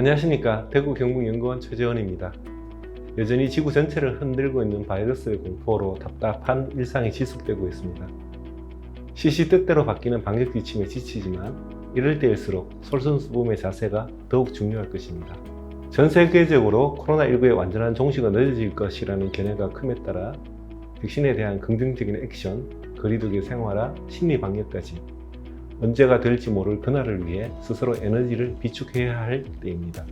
안녕하십니까. 대구 경북연구원 최재원입니다. 여전히 지구 전체를 흔들고 있는 바이러스의 공포로 답답한 일상이 지속되고 있습니다. 시시때때로 바뀌는 방역 지침에 지치지만 이럴 때일수록 솔선수범의 자세가 더욱 중요할 것입니다. 전 세계적으로 코로나19의 완전한 종식은 늦어질 것이라는 견해가 큼에 따라 백신에 대한 긍정적인 액션, 거리두기 생활화, 심리 방역까지 언제가 될지 모를 그날을 위해 스스로 에너지를 비축해야 할 때입니다.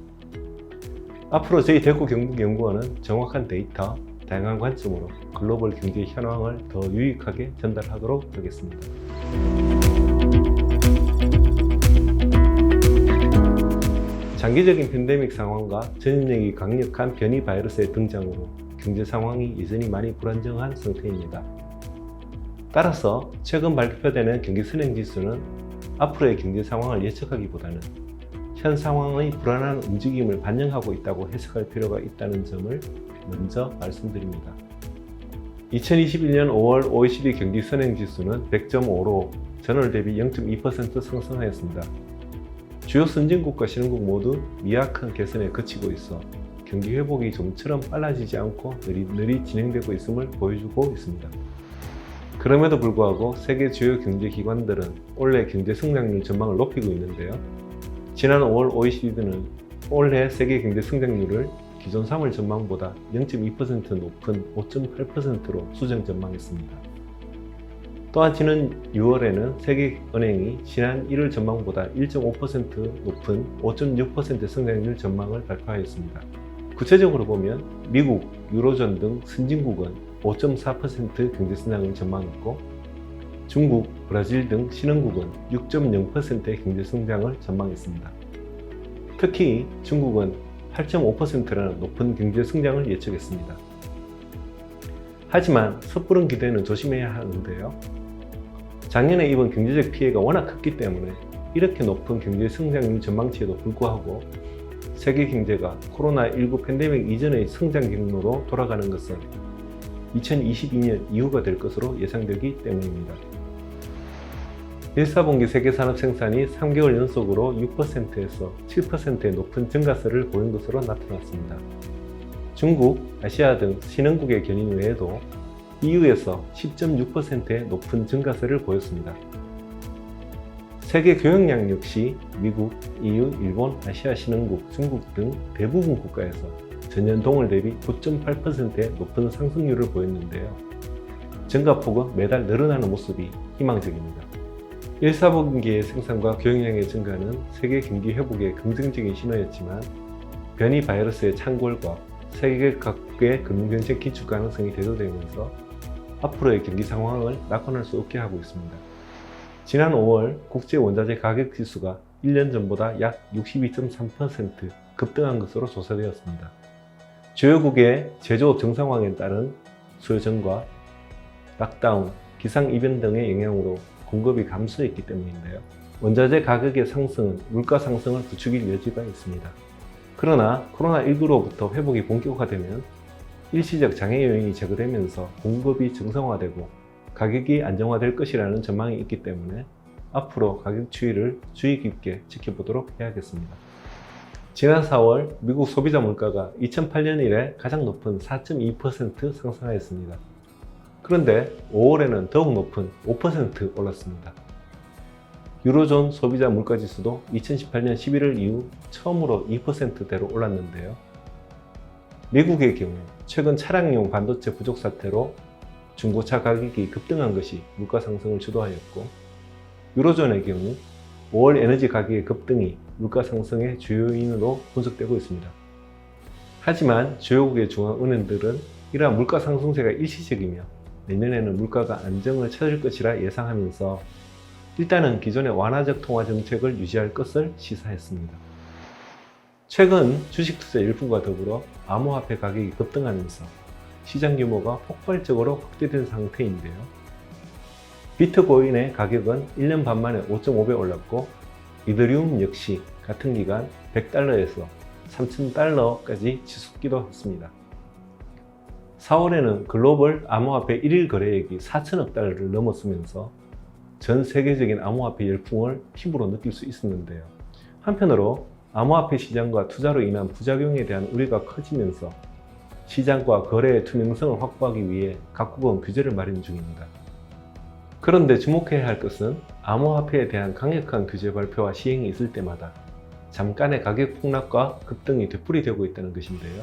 앞으로 저희 대구 경북연구원은 정확한 데이터, 다양한 관점으로 글로벌 경제 현황을 더 유익하게 전달하도록 하겠습니다. 장기적인 팬데믹 상황과 전염력이 강력한 변이 바이러스의 등장으로 경제 상황이 여전히 많이 불안정한 상태입니다. 따라서 최근 발표되는 경기 선행지수는 앞으로의 경제 상황을 예측하기보다는 현 상황의 불안한 움직임을 반영하고 있다고 해석할 필요가 있다는 점을 먼저 말씀드립니다. 2021년 5월 OECD 경기 선행지수는 100.5로 전월 대비 0.2% 상승하였습니다. 주요 선진국과 신흥국 모두 미약한 개선에 그치고 있어 경기 회복이 좀처럼 빨라지지 않고 느릿느릿 진행되고 있음을 보여주고 있습니다. 그럼에도 불구하고 세계 주요 경제 기관들은 올해 경제 성장률 전망을 높이고 있는데요. 지난 5월 OECD는 올해 세계 경제 성장률을 기존 3월 전망보다 0.2% 높은 5.8%로 수정 전망했습니다. 또한 지난 6월에는 세계은행이 지난 1월 전망보다 1.5% 높은 5.6% 성장률 전망을 발표하였습니다. 구체적으로 보면 미국, 유로존 등 선진국은 5.4% 경제 성장을 전망했고 중국, 브라질 등 신흥국은 6.0%의 경제 성장을 전망했습니다. 특히 중국은 8.5%라는 높은 경제 성장을 예측했습니다. 하지만 섣부른 기대는 조심해야 하는데요. 작년에 입은 경제적 피해가 워낙 컸기 때문에 이렇게 높은 경제 성장률 전망치에도 불구하고 세계 경제가 코로나19 팬데믹 이전의 성장 경로로 돌아가는 것은 2022년 이후가 될 것으로 예상되기 때문입니다. 1사분기 세계 산업 생산이 3개월 연속으로 6%에서 7%의 높은 증가세를 보인 것으로 나타났습니다. 중국, 아시아 등 신흥국의 견인 외에도 EU에서 10.6%의 높은 증가세를 보였습니다. 세계 교역량 역시 미국, EU, 일본, 아시아 신흥국, 중국 등 대부분 국가에서 전년 동월 대비 9.8%의 높은 상승률을 보였는데요. 증가폭은 매달 늘어나는 모습이 희망적입니다. 1사분기의 생산과 교역량의 증가는 세계 경기 회복의 긍정적인 신호였지만 변이 바이러스의 창궐과 세계 각국의 금융정책 기축 가능성이 대두되면서 앞으로의 경기 상황을 낙관할 수 없게 하고 있습니다. 지난 5월 국제 원자재 가격 지수가 1년 전보다 약 62.3% 급등한 것으로 조사되었습니다. 주요국의 제조업 정상화에 따른 수요 증가, 락다운, 기상이변 등의 영향으로 공급이 감소했기 때문인데요. 원자재 가격의 상승은 물가 상승을 부추길 여지가 있습니다. 그러나 코로나19로부터 회복이 본격화되면 일시적 장애 요인이 제거되면서 공급이 정상화되고 가격이 안정화될 것이라는 전망이 있기 때문에 앞으로 가격 추이를 주의 깊게 지켜보도록 해야겠습니다. 지난 4월 미국 소비자 물가가 2008년 이래 가장 높은 4.2% 상승하였습니다. 그런데 5월에는 더욱 높은 5% 올랐습니다. 유로존 소비자 물가지수도 2018년 11월 이후 처음으로 2%대로 올랐는데요. 미국의 경우 최근 차량용 반도체 부족 사태로 중고차 가격이 급등한 것이 물가 상승을 주도하였고 유로존의 경우 5월 에너지 가격의 급등이 물가 상승의 주요 요인으로 분석되고 있습니다. 하지만 주요국의 중앙은행들은 이러한 물가 상승세가 일시적이며 내년에는 물가가 안정을 찾을 것이라 예상하면서 일단은 기존의 완화적 통화 정책을 유지할 것을 시사했습니다. 최근 주식 투자 열풍과 더불어 암호화폐 가격이 급등하면서 시장 규모가 폭발적으로 확대된 상태인데요. 비트코인의 가격은 1년 반 만에 5.5배 올랐고 이더리움 역시 같은 기간 100달러에서 3000달러까지 치솟기도 했습니다. 4월에는 글로벌 암호화폐 1일 거래액이 4천억 달러를 넘었으면서 전 세계적인 암호화폐 열풍을 피부로 느낄 수 있었는데요. 한편으로 암호화폐 시장과 투자로 인한 부작용에 대한 우려가 커지면서 시장과 거래의 투명성을 확보하기 위해 각국은 규제를 마련 중입니다. 그런데 주목해야 할 것은 암호화폐에 대한 강력한 규제 발표와 시행이 있을 때마다 잠깐의 가격 폭락과 급등이 되풀이되고 있다는 것인데요.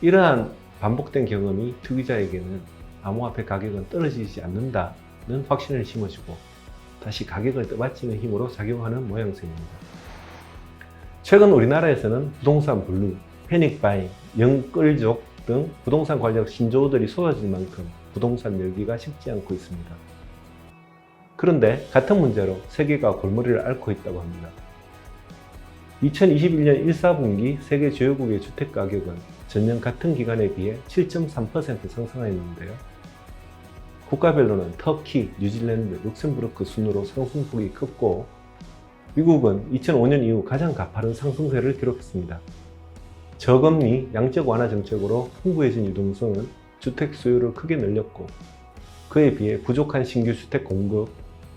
이러한 반복된 경험이 투기자에게는 암호화폐 가격은 떨어지지 않는다는 확신을 심어주고 다시 가격을 떠받치는 힘으로 작용하는 모양새입니다. 최근 우리나라에서는 부동산 블루, 패닉바잉, 영끌족 등 부동산 관련 신조어들이 쏟아질 만큼 부동산 열기가 식지 않고 있습니다. 그런데 같은 문제로 세계가 골머리를 앓고 있다고 합니다. 2021년 1사분기 세계 주요국의 주택가격은 전년 같은 기간에 비해 7.3% 상승하였는데요. 국가별로는 터키, 뉴질랜드, 룩셈부르크 순으로 상승폭이 컸고 미국은 2005년 이후 가장 가파른 상승세를 기록했습니다. 저금리, 양적 완화 정책으로 풍부해진 유동성은 주택 수요를 크게 늘렸고 그에 비해 부족한 신규 주택 공급,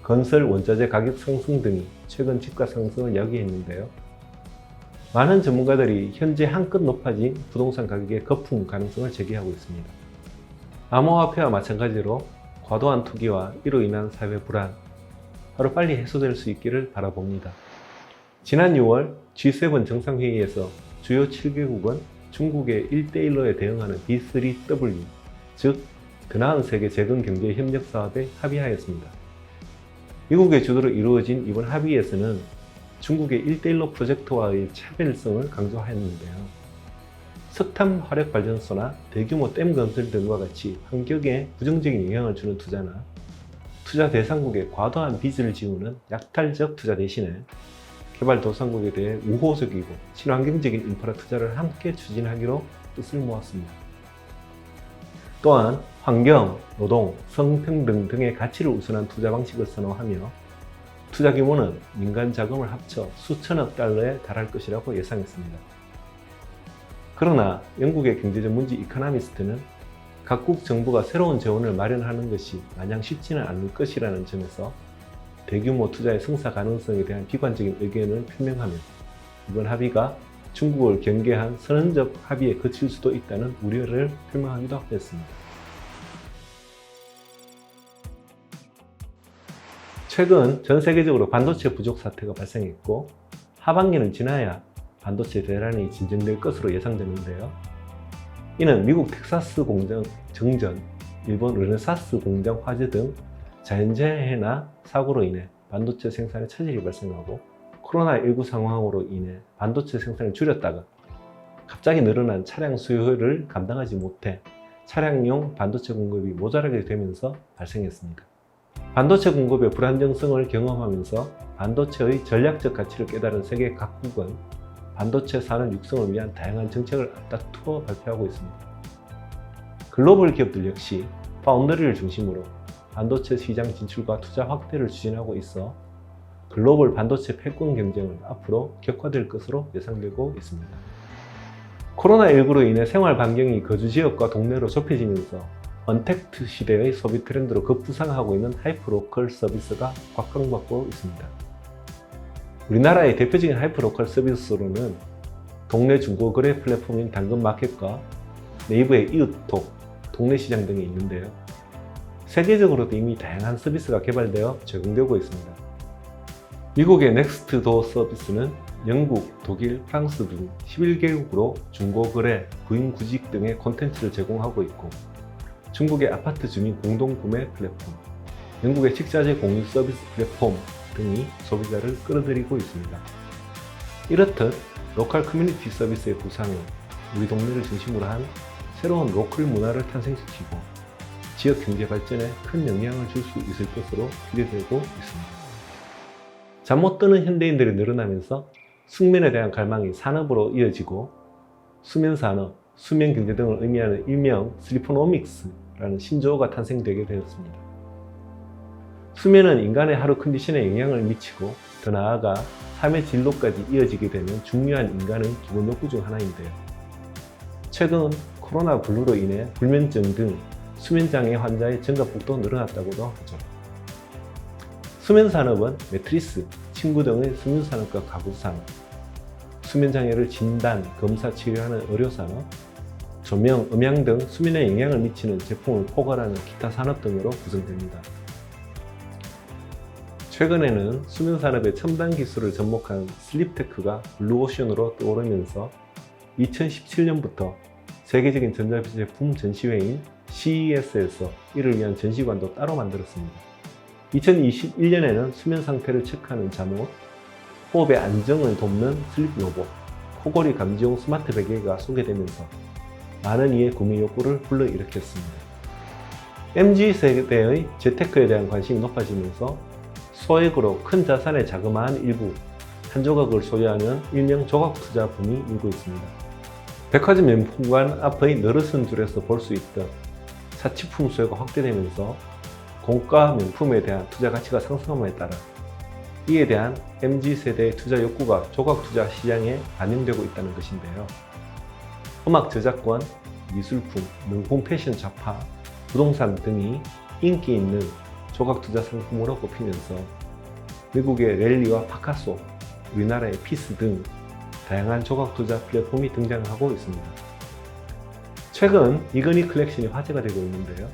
건설 원자재 가격 상승 등이 최근 집가 상승을 야기했는데요. 많은 전문가들이 현재 한껏 높아진 부동산 가격의 거품 가능성을 제기하고 있습니다. 암호화폐와 마찬가지로 과도한 투기와 이로 인한 사회 불안, 하루빨리 해소될 수 있기를 바라봅니다. 지난 6월 G7 정상회의에서 주요 7개국은 중국의 1대1로에 대응하는 B3W, 즉 더 나은 세계 재건 경제 협력 사업에 합의하였습니다. 미국의 주도로 이루어진 이번 합의에서는 중국의 1대1로 프로젝트와의 차별성을 강조하였는데요. 석탄 화력 발전소나 대규모 댐 건설 등과 같이 환경에 부정적인 영향을 주는 투자나 투자 대상국에 과도한 빚을 지우는 약탈적 투자 대신에 개발도상국에 대해 우호적이고 친환경적인 인프라 투자를 함께 추진하기로 뜻을 모았습니다. 또한 환경, 노동, 성평등 등의 가치를 우선한 투자 방식을 선호하며 투자 규모는 민간 자금을 합쳐 수천억 달러에 달할 것이라고 예상했습니다. 그러나 영국의 경제 전문지 이코노미스트는 각국 정부가 새로운 재원을 마련하는 것이 마냥 쉽지는 않을 것이라는 점에서 대규모 투자의 성사 가능성에 대한 비관적인 의견을 표명하며 이번 합의가 중국을 경계한 선언적 합의에 그칠 수도 있다는 우려를 표명하기도 했습니다. 최근 전 세계적으로 반도체 부족 사태가 발생했고 하반기는 지나야 반도체 대란이 진정될 것으로 예상되는데요. 이는 미국 텍사스 공장 정전, 일본 르네사스 공장 화재 등 자연재해나 사고로 인해 반도체 생산에 차질이 발생하고 코로나19 상황으로 인해 반도체 생산을 줄였다가 갑자기 늘어난 차량 수요를 감당하지 못해 차량용 반도체 공급이 모자라게 되면서 발생했습니다. 반도체 공급의 불안정성을 경험하면서 반도체의 전략적 가치를 깨달은 세계 각국은 반도체 산업 육성을 위한 다양한 정책을 앞다투어 발표하고 있습니다. 글로벌 기업들 역시 파운드리를 중심으로 반도체 시장 진출과 투자 확대를 추진하고 있어 글로벌 반도체 패권 경쟁은 앞으로 격화될 것으로 예상되고 있습니다. 코로나19로 인해 생활 반경이 거주 지역과 동네로 좁혀지면서 언택트 시대의 소비 트렌드로 급부상하고 있는 하이퍼로컬 서비스가 곽강받고 있습니다. 우리나라의 대표적인 하이퍼로컬 서비스로는 동네 중고거래 플랫폼인 당근마켓과 네이버의 이웃톡, 동네시장 등이 있는데요. 세계적으로도 이미 다양한 서비스가 개발되어 적용되고 있습니다. 미국의 넥스트도어 서비스는 영국, 독일, 프랑스 등 11개국으로 중고거래, 구인구직 등의 콘텐츠를 제공하고 있고 중국의 아파트 주민 공동구매 플랫폼, 영국의 식자재 공유 서비스 플랫폼 등이 소비자를 끌어들이고 있습니다. 이렇듯 로컬 커뮤니티 서비스의 부상은 우리 동네를 중심으로 한 새로운 로컬 문화를 탄생시키고 지역 경제 발전에 큰 영향을 줄 수 있을 것으로 기대되고 있습니다. 잠 못 드는 현대인들이 늘어나면서 숙면에 대한 갈망이 산업으로 이어지고 수면산업, 수면경제 등을 의미하는 일명 슬리포노믹스라는 신조어가 탄생되게 되었습니다. 수면은 인간의 하루 컨디션에 영향을 미치고 더 나아가 삶의 진로까지 이어지게 되는 중요한 인간의 기본 욕구 중 하나인데요. 최근 코로나 블루로 인해 불면증 등 수면장애 환자의 증가폭도 늘어났다고도 하죠. 수면산업은 매트리스, 침구 등의 수면산업과 가구산업, 수면장애를 진단, 검사, 치료하는 의료산업, 조명, 음향 등 수면에 영향을 미치는 제품을 포괄하는 기타 산업 등으로 구성됩니다. 최근에는 수면산업의 첨단 기술을 접목한 슬립테크가 블루오션으로 떠오르면서 2017년부터 세계적인 전자제품 전시회인 CES에서 이를 위한 전시관도 따로 만들었습니다. 2021년에는 수면 상태를 체크하는 잠옷, 호흡의 안정을 돕는 슬립 로봇, 코골이 감지용 스마트 베개가 소개되면서 많은 이의 구매 욕구를 불러일으켰습니다. MZ세대의 재테크에 대한 관심이 높아지면서 소액으로 큰 자산의 자그마한 일부, 한 조각을 소유하는 일명 조각 투자 붐이 일고 있습니다. 백화점 명품관 앞의 늘어선 줄에서 볼 수 있듯 사치품 수요가 확대되면서 공가 명품에 대한 투자 가치가 상승함에 따라 이에 대한 MZ세대의 투자 욕구가 조각 투자 시장에 반영되고 있다는 것인데요. 음악 저작권, 미술품, 명품 패션 잡화, 부동산 등이 인기 있는 조각 투자 상품으로 꼽히면서 미국의 랠리와 파카소, 우리나라의 피스 등 다양한 조각 투자 플랫폼이 등장하고 있습니다. 최근 이건희 컬렉션이 화제가 되고 있는데요.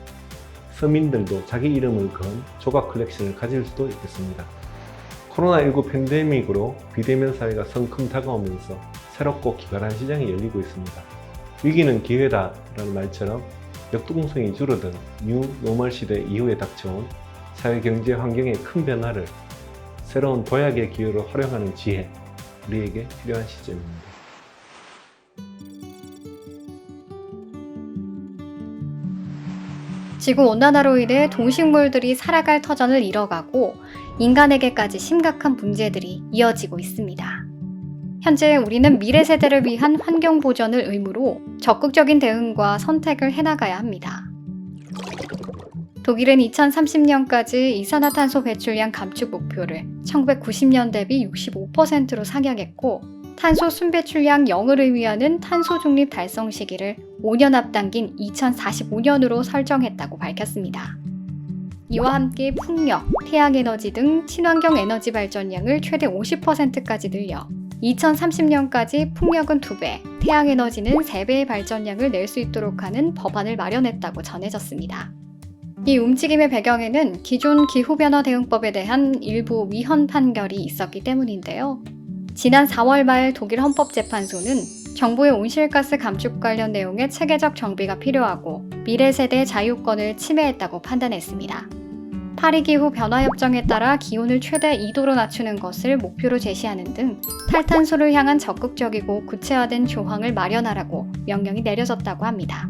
서민들도 자기 이름을 건 조각 컬렉션을 가질 수도 있겠습니다. 코로나19 팬데믹으로 비대면 사회가 성큼 다가오면서 새롭고 기발한 시장이 열리고 있습니다. 위기는 기회다라는 말처럼 역동성이 줄어든 뉴 노멀 시대 이후에 닥쳐온 사회 경제 환경의 큰 변화를 새로운 도약의 기회로 활용하는 지혜, 우리에게 필요한 시점입니다. 지구온난화로 인해 동식물들이 살아갈 터전을 잃어가고 인간에게까지 심각한 문제들이 이어지고 있습니다. 현재 우리는 미래 세대를 위한 환경 보전을 의무로 적극적인 대응과 선택을 해나가야 합니다. 독일은 2030년까지 이산화탄소 배출량 감축 목표를 1990년 대비 65%로 상향했고 탄소 순배출량 0을 의미하는 탄소 중립 달성 시기를 5년 앞당긴 2045년으로 설정했다고 밝혔습니다. 이와 함께 풍력, 태양에너지 등 친환경 에너지 발전량을 최대 50%까지 늘려 2030년까지 풍력은 2배, 태양에너지는 3배의 발전량을 낼 수 있도록 하는 법안을 마련했다고 전해졌습니다. 이 움직임의 배경에는 기존 기후변화 대응법에 대한 일부 위헌 판결이 있었기 때문인데요. 지난 4월 말 독일 헌법재판소는 정부의 온실가스 감축 관련 내용의 체계적 정비가 필요하고 미래 세대의 자유권을 침해했다고 판단했습니다. 파리기후 변화협정에 따라 기온을 최대 2도로 낮추는 것을 목표로 제시하는 등 탈탄소를 향한 적극적이고 구체화된 조항을 마련하라고 명령이 내려졌다고 합니다.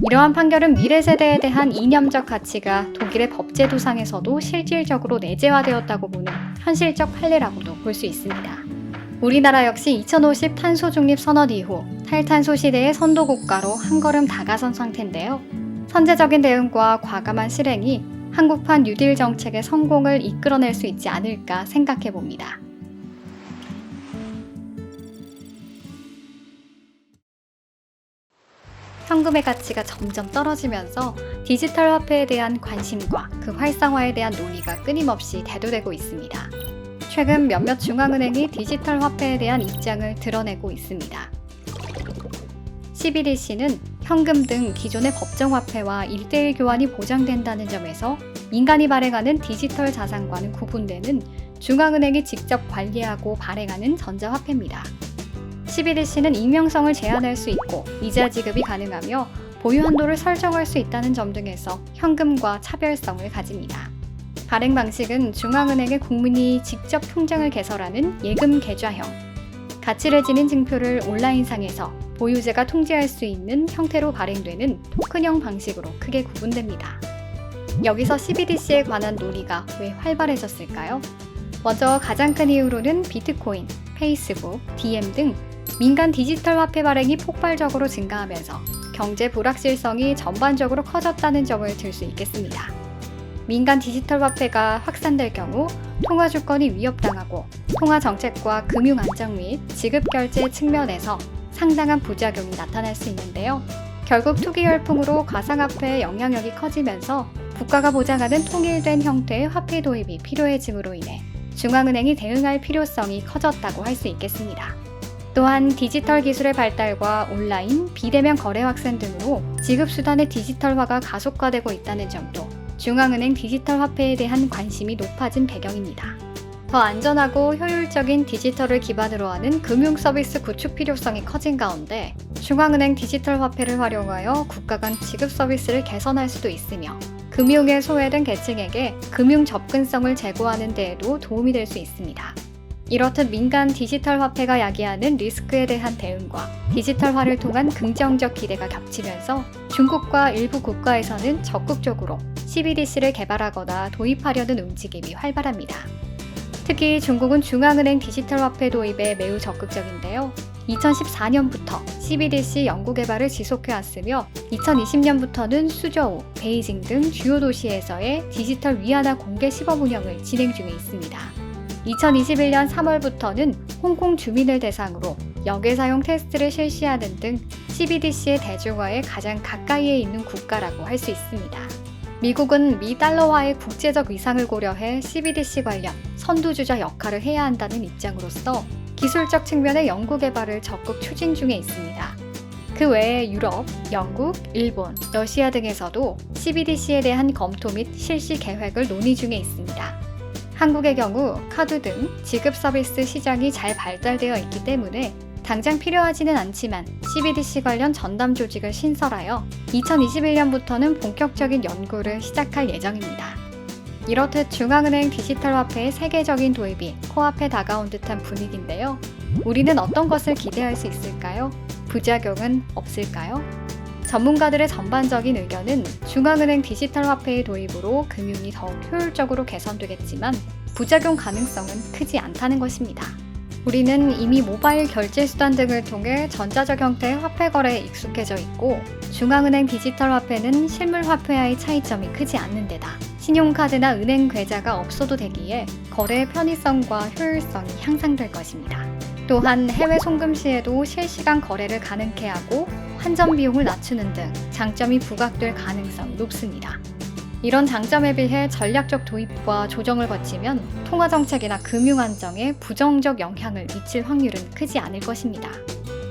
이러한 판결은 미래 세대에 대한 이념적 가치가 독일의 법제도상에서도 실질적으로 내재화되었다고 보는 현실적 판례라고도 볼 수 있습니다. 우리나라 역시 2050 탄소 중립 선언 이후 탈탄소 시대의 선도국가로 한 걸음 다가선 상태인데요. 선제적인 대응과 과감한 실행이 한국판 뉴딜 정책의 성공을 이끌어낼 수 있지 않을까 생각해 봅니다. 현금의 가치가 점점 떨어지면서 디지털 화폐에 대한 관심과 그 활성화에 대한 논의가 끊임없이 대두되고 있습니다. 최근 몇몇 중앙은행이 디지털 화폐에 대한 입장을 드러내고 있습니다. CBDC는 현금 등 기존의 법정 화폐와 1:1 교환이 보장된다는 점에서 민간이 발행하는 디지털 자산과는 구분되는 중앙은행이 직접 관리하고 발행하는 전자화폐입니다. CBDC는 익명성을 제한할 수 있고 이자 지급이 가능하며 보유 한도를 설정할 수 있다는 점 등에서 현금과 차별성을 가집니다. 발행 방식은 중앙은행의 국민이 직접 통장을 개설하는 예금 계좌형, 가치를 지닌 증표를 온라인상에서 보유자가 통지할 수 있는 형태로 발행되는 토큰형 방식으로 크게 구분됩니다. 여기서 CBDC에 관한 논의가 왜 활발해졌을까요? 먼저 가장 큰 이유로는 비트코인, 페이스북, DM 등 민간 디지털 화폐 발행이 폭발적으로 증가하면서 경제 불확실성이 전반적으로 커졌다는 점을 들 수 있겠습니다. 민간 디지털 화폐가 확산될 경우 통화 주권이 위협당하고 통화 정책과 금융 안정 및 지급 결제 측면에서 상당한 부작용이 나타날 수 있는데요. 결국 투기 열풍으로 가상화폐의 영향력이 커지면서 국가가 보장하는 통일된 형태의 화폐 도입이 필요해짐으로 인해 중앙은행이 대응할 필요성이 커졌다고 할 수 있겠습니다. 또한 디지털 기술의 발달과 온라인, 비대면 거래 확산 등으로 지급수단의 디지털화가 가속화되고 있다는 점도 중앙은행 디지털 화폐에 대한 관심이 높아진 배경입니다. 더 안전하고 효율적인 디지털을 기반으로 하는 금융 서비스 구축 필요성이 커진 가운데 중앙은행 디지털 화폐를 활용하여 국가 간 지급 서비스를 개선할 수도 있으며 금융에 소외된 계층에게 금융 접근성을 제고하는 데에도 도움이 될 수 있습니다. 이렇듯 민간 디지털 화폐가 야기하는 리스크에 대한 대응과 디지털화를 통한 긍정적 기대가 겹치면서 중국과 일부 국가에서는 적극적으로 CBDC를 개발하거나 도입하려는 움직임이 활발합니다. 특히 중국은 중앙은행 디지털 화폐 도입에 매우 적극적인데요. 2014년부터 CBDC 연구 개발을 지속해왔으며 2020년부터는 수저우, 베이징 등 주요 도시에서의 디지털 위안화 공개 시범 운영을 진행 중에 있습니다. 2021년 3월부터는 홍콩 주민을 대상으로 역외 사용 테스트를 실시하는 등 CBDC의 대중화에 가장 가까이에 있는 국가라고 할 수 있습니다. 미국은 미 달러화의 국제적 위상을 고려해 CBDC 관련 선두주자 역할을 해야 한다는 입장으로서 기술적 측면의 연구 개발을 적극 추진 중에 있습니다. 그 외에 유럽, 영국, 일본, 러시아 등에서도 CBDC에 대한 검토 및 실시 계획을 논의 중에 있습니다. 한국의 경우 카드 등 지급 서비스 시장이 잘 발달되어 있기 때문에 당장 필요하지는 않지만 CBDC 관련 전담 조직을 신설하여 2021년부터는 본격적인 연구를 시작할 예정입니다. 이렇듯 중앙은행 디지털 화폐의 세계적인 도입이 코앞에 다가온 듯한 분위기인데요. 우리는 어떤 것을 기대할 수 있을까요? 부작용은 없을까요? 전문가들의 전반적인 의견은 중앙은행 디지털 화폐의 도입으로 금융이 더욱 효율적으로 개선되겠지만 부작용 가능성은 크지 않다는 것입니다. 우리는 이미 모바일 결제 수단 등을 통해 전자적 형태의 화폐 거래에 익숙해져 있고 중앙은행 디지털 화폐는 실물 화폐와의 차이점이 크지 않는 데다 신용카드나 은행 계좌가 없어도 되기에 거래의 편의성과 효율성이 향상될 것입니다. 또한 해외 송금 시에도 실시간 거래를 가능케 하고 환전 비용을 낮추는 등 장점이 부각될 가능성이 높습니다. 이런 장점에 비해 전략적 도입과 조정을 거치면 통화정책이나 금융안정에 부정적 영향을 미칠 확률은 크지 않을 것입니다.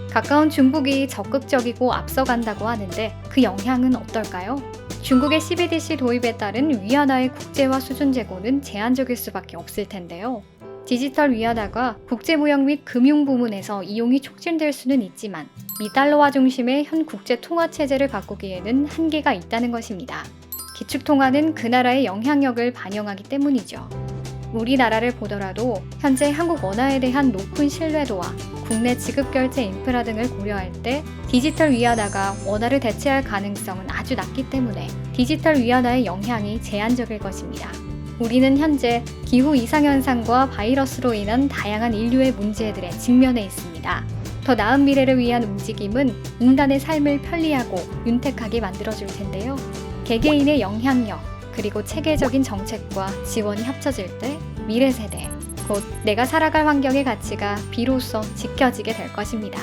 가까운 중국이 적극적이고 앞서간다고 하는데 그 영향은 어떨까요? 중국의 CBDC 도입에 따른 위안화의 국제화 수준 제고는 제한적일 수밖에 없을 텐데요. 디지털 위안화가 국제무역 및 금융 부문에서 이용이 촉진될 수는 있지만 미달러화 중심의 현 국제 통화 체제를 바꾸기에는 한계가 있다는 것입니다. 기축통화는 그 나라의 영향력을 반영하기 때문이죠. 우리나라를 보더라도 현재 한국 원화에 대한 높은 신뢰도와 국내 지급결제 인프라 등을 고려할 때 디지털 위안화가 원화를 대체할 가능성은 아주 낮기 때문에 디지털 위안화의 영향이 제한적일 것입니다. 우리는 현재 기후 이상현상과 바이러스로 인한 다양한 인류의 문제들에 직면해 있습니다. 더 나은 미래를 위한 움직임은 인간의 삶을 편리하고 윤택하게 만들어줄 텐데요. 개개인의 영향력, 그리고 체계적인 정책과 지원이 합쳐질 때 미래 세대, 곧 내가 살아갈 환경의 가치가 비로소 지켜지게 될 것입니다.